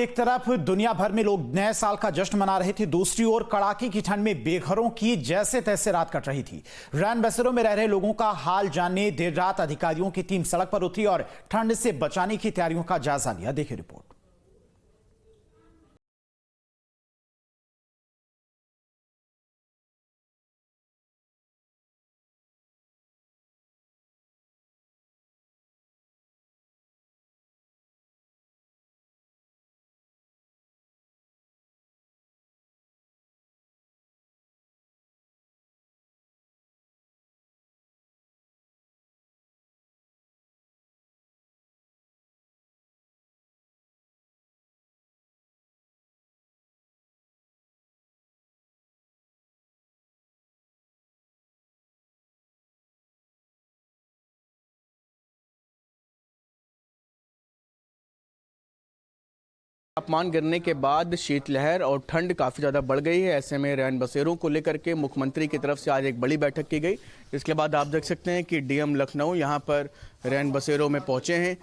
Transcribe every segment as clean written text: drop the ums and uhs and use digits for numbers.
एक तरफ दुनिया भर में लोग नए साल का जश्न मना रहे थे, दूसरी ओर कड़ाके की ठंड में बेघरों की जैसे तैसे रात कट रही थी। रैन बसेरों में रह रहे लोगों का हाल जानने देर रात अधिकारियों की टीम सड़क पर उतरी और ठंड से बचाने की तैयारियों का जायजा लिया। देखिए रिपोर्ट। तापमान गिरने के बाद शीतलहर और ठंड काफ़ी ज़्यादा बढ़ गई है। ऐसे में रैन बसेरों को लेकर के मुख्यमंत्री की तरफ से आज एक बड़ी बैठक की गई। इसके बाद आप देख सकते हैं कि डीएम लखनऊ यहाँ पर रैन बसेरों में पहुँचे हैं।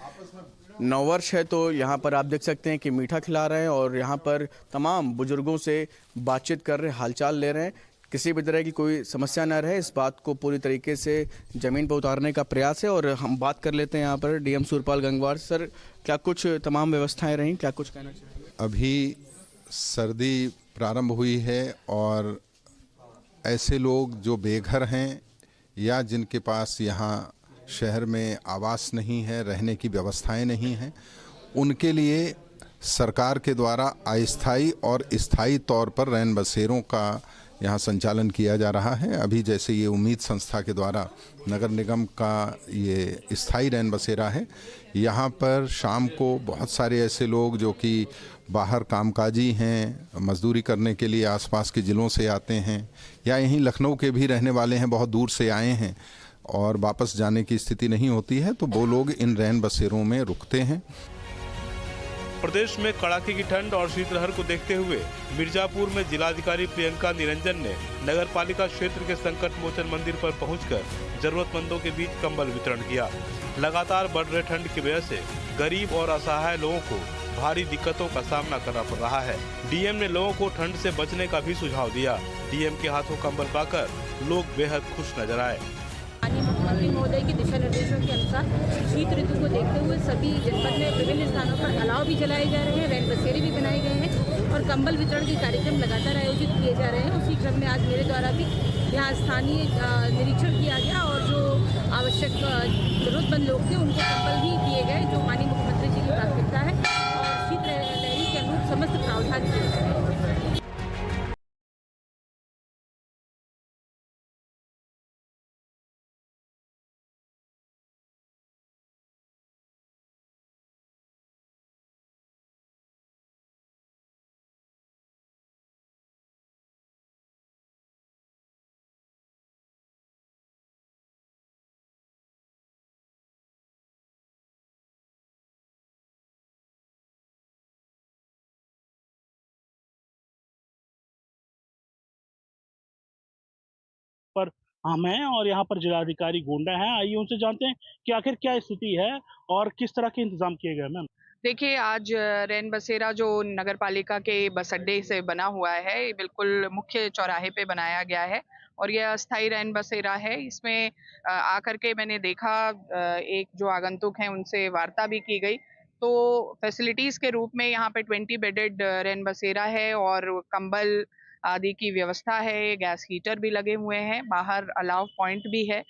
नववर्ष है तो यहाँ पर आप देख सकते हैं कि मीठा खिला रहे हैं और यहाँ पर तमाम बुजुर्गों से बातचीत कर रहे हैं, हालचाल ले रहे हैं। किसी भी तरह की कोई समस्या न रहे, इस बात को पूरी तरीके से ज़मीन पर उतारने का प्रयास है। और हम बात कर लेते हैं यहाँ पर डीएम सुरपाल गंगवार। सर, क्या कुछ तमाम व्यवस्थाएं रहीं, क्या कुछ कहना चाहिए? अभी सर्दी प्रारंभ हुई है और ऐसे लोग जो बेघर हैं या जिनके पास यहाँ शहर में आवास नहीं है, रहने की व्यवस्थाएं नहीं हैं, उनके लिए सरकार के द्वारा अस्थायी और स्थायी तौर पर रैन बसेरों का यहाँ संचालन किया जा रहा है। अभी जैसे ये उम्मीद संस्था के द्वारा नगर निगम का ये स्थायी रैन बसेरा है, यहाँ पर शाम को बहुत सारे ऐसे लोग जो कि बाहर कामकाजी हैं, मजदूरी करने के लिए आसपास के ज़िलों से आते हैं या यहीं लखनऊ के भी रहने वाले हैं, बहुत दूर से आए हैं और वापस जाने की स्थिति नहीं होती है, तो वो लोग इन रैन बसेरों में रुकते हैं। प्रदेश में कड़ाके की ठंड और शीतलहर को देखते हुए मिर्जापुर में जिलाधिकारी प्रियंका निरंजन ने नगर पालिका क्षेत्र के संकट मोचन मंदिर पर पहुंचकर जरूरतमंदों के बीच कंबल वितरण किया। लगातार बढ़ रहे ठंड की वजह से गरीब और असहाय लोगों को भारी दिक्कतों का सामना करना पड़ रहा है। डीएम ने लोगों को ठंड से बचने का भी सुझाव दिया। डीएम के हाथों कंबल पाकर लोग बेहद खुश नजर आए। मुख्यमंत्री महोदय के दिशा निर्देशों के अनुसार शीत ऋतु को देखते हुए सभी जनपद में विभिन्न स्थानों पर अलाव भी जलाए जा रहे हैं, रैन बसेरे भी बनाए गए हैं और कंबल वितरण के कार्यक्रम लगातार आयोजित किए जा रहे हैं। उसी क्रम में आज मेरे द्वारा भी यहाँ स्थानीय निरीक्षण किया गया और जो आवश्यक जरूरतमंद लोग थे उनको कंबल भी दिए गए, जो माननीय मुख्यमंत्री जी की प्राथमिकता है, और शीत लहरी के अनुरूप समस्त प्रावधान किए गए। पर हम हैं और यहाँ पर जिलाधिकारी गोंडा हैं। आइए उनसे जानते हैं कि आखिर क्या स्थिति है और किस तरह के इंतजाम किए गए। मैम, देखिए, आज रैन बसेरा जो नगर पालिका के बस अड्डे से बना हुआ है, ये बिल्कुल मुख्य चौराहे पे बनाया गया है और यह अस्थायी रैन बसेरा है। इसमें आकर के मैंने देखा, एक जो आगंतुक हैं उनसे वार्ता भी की गई। तो फैसिलिटीज के रूप में यहाँ पे 20 बेडेड रैन बसेरा है और कंबल आदि की व्यवस्था है, गैस हीटर भी लगे हुए हैं, बाहर अलाव पॉइंट भी है,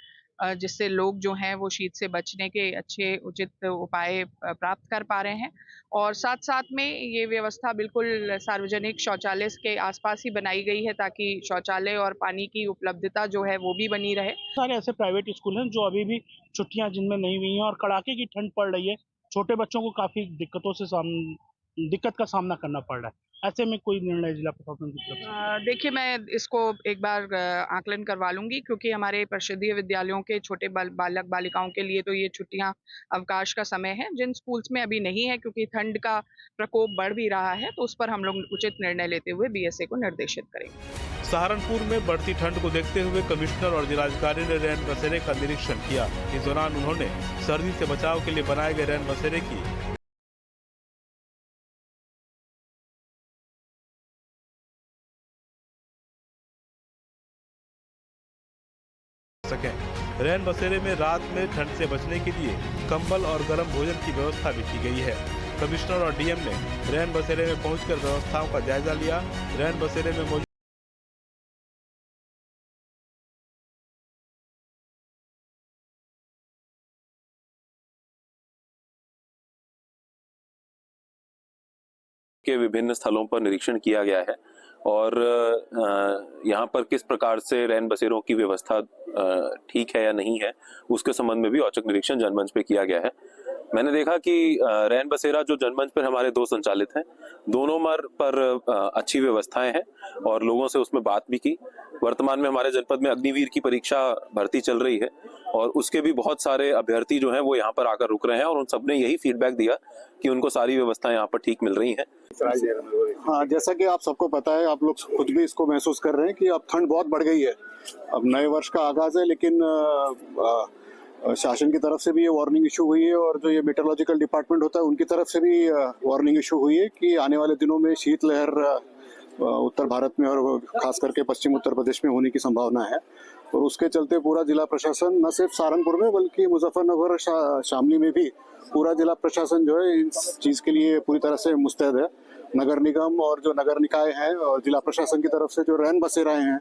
जिससे लोग जो हैं वो शीत से बचने के अच्छे उचित उपाय प्राप्त कर पा रहे हैं। और साथ साथ में ये व्यवस्था बिल्कुल सार्वजनिक शौचालय के आसपास ही बनाई गई है ताकि शौचालय और पानी की उपलब्धता जो है वो भी बनी रहे। सारे ऐसे प्राइवेट स्कूल हैं जो अभी भी छुट्टियां जिनमें नहीं हुई हैं और कड़ाके की ठंड पड़ रही है, छोटे बच्चों को काफी दिक्कत का सामना करना पड़ रहा है। ऐसे में कोई निर्णय जिला प्रशासन की तरफ से? देखिए, मैं इसको एक बार आकलन करवा लूंगी, क्योंकि हमारे परिषदीय विद्यालयों के छोटे बालक बालिकाओं के लिए तो ये छुट्टियां अवकाश का समय है। जिन स्कूल्स में अभी नहीं है क्योंकि ठंड का प्रकोप बढ़ भी रहा है, तो उस पर हम लोग उचित निर्णय लेते हुए बीएसए को निर्देशित करेंगे। सहारनपुर में बढ़ती ठंड को देखते हुए कमिश्नर और जिलाधिकारी ने रैन बसेरे का निरीक्षण किया। इस दौरान उन्होंने सर्दी से बचाव के लिए बनाए गए रैन बसेरे की रैन बसेरे में रात में ठंड से बचने के लिए कंबल और गर्म भोजन की व्यवस्था भी की गई है। कमिश्नर और डीएम ने रैन बसेरे में पहुंचकर व्यवस्थाओं का जायजा लिया। रैन बसेरे में मौजूद के विभिन्न स्थलों पर निरीक्षण किया गया है और यहाँ पर किस प्रकार से रैन बसेरों की व्यवस्था ठीक है या नहीं है उसके संबंध में भी औचक निरीक्षण जनमंच पे किया गया है। मैंने देखा कि रैन बसेरा जो जनमंच पर हमारे 2 संचालित हैं, दोनों पर अच्छी व्यवस्थाएं हैं और लोगों से उसमें बात भी की। वर्तमान में हमारे जनपद में अग्निवीर की परीक्षा भर्ती चल रही है और उसके भी बहुत सारे अभ्यर्थी जो हैं वो यहाँ पर आकर रुक रहे हैं और उन सबने यही फीडबैक दिया कि उनको सारी व्यवस्थाएं यहाँ पर ठीक मिल रही हैं। हाँ, जैसा कि आप सबको पता है, आप लोग खुद भी इसको महसूस कर रहे हैं कि अब ठंड बहुत बढ़ गई है। अब नए वर्ष का आगाज है, लेकिन शासन की तरफ से भी ये वार्निंग इशू हुई है और जो ये मेट्रोलॉजिकल डिपार्टमेंट होता है उनकी तरफ से भी वार्निंग इशू हुई है कि आने वाले दिनों में शीतलहर उत्तर भारत में और खास करके पश्चिम उत्तर प्रदेश में होने की संभावना है। और उसके चलते पूरा जिला प्रशासन न सिर्फ सहारनपुर में बल्कि मुजफ्फरनगर और शामली में भी पूरा जिला प्रशासन जो है इस चीज़ के लिए पूरी तरह से मुस्तैद है। नगर निगम और जो नगर निकाय हैं और जिला प्रशासन की तरफ से जो रैन बसेराएं हैं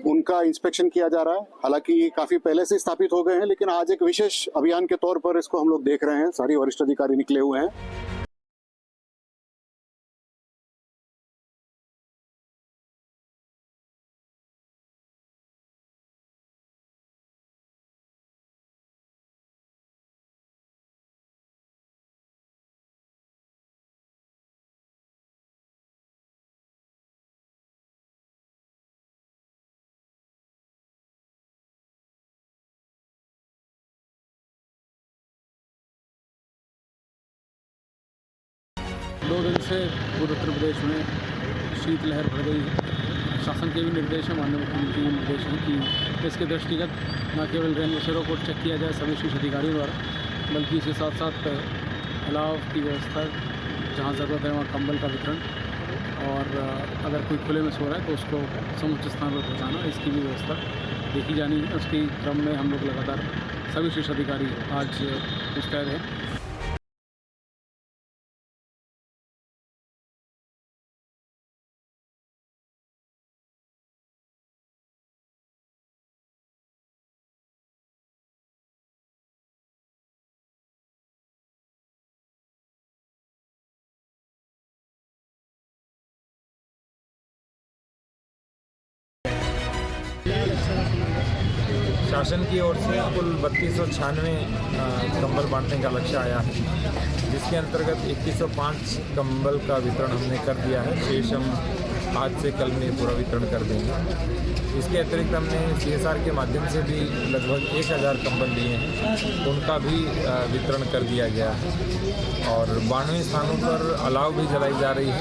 उनका इंस्पेक्शन किया जा रहा है। हालांकि ये काफी पहले से स्थापित हो गए हैं, लेकिन आज एक विशेष अभियान के तौर पर इसको हम लोग देख रहे हैं। सारी वरिष्ठ अधिकारी निकले हुए हैं। दो दिन से पूरे उत्तर प्रदेश में शीतलहर बढ़ गई है। शासन के भी निर्देश हैं, माननीय मुख्यमंत्री के निर्देश हैं कि इसके दृष्टिगत न केवल रैन बसेरों को चेक किया जाए सभी शीर्ष अधिकारियों द्वारा, बल्कि इसके साथ साथ अलाव की व्यवस्था, जहाँ ज़रूरत है वहाँ कंबल का वितरण और अगर कोई खुले में सो रहा है तो उसको समुचित स्थान पर पहुँचाना, इसकी भी व्यवस्था देखी जानी है। उसके क्रम में हम लोग लगातार सभी शीर्ष अधिकारी आज मुस्तैद हैं। शासन की ओर से कुल 3296 कंबल बांटने का लक्ष्य आया है, जिसके अंतर्गत 2105 कंबल का वितरण हमने कर दिया है। शेष हम आज से कल में पूरा वितरण कर देंगे। इसके अतिरिक्त हमने CSR के माध्यम से भी लगभग 1000 कंबल लिए हैं, उनका भी वितरण कर दिया गया है और 92 स्थानों पर अलाव भी जलाई जा रही है।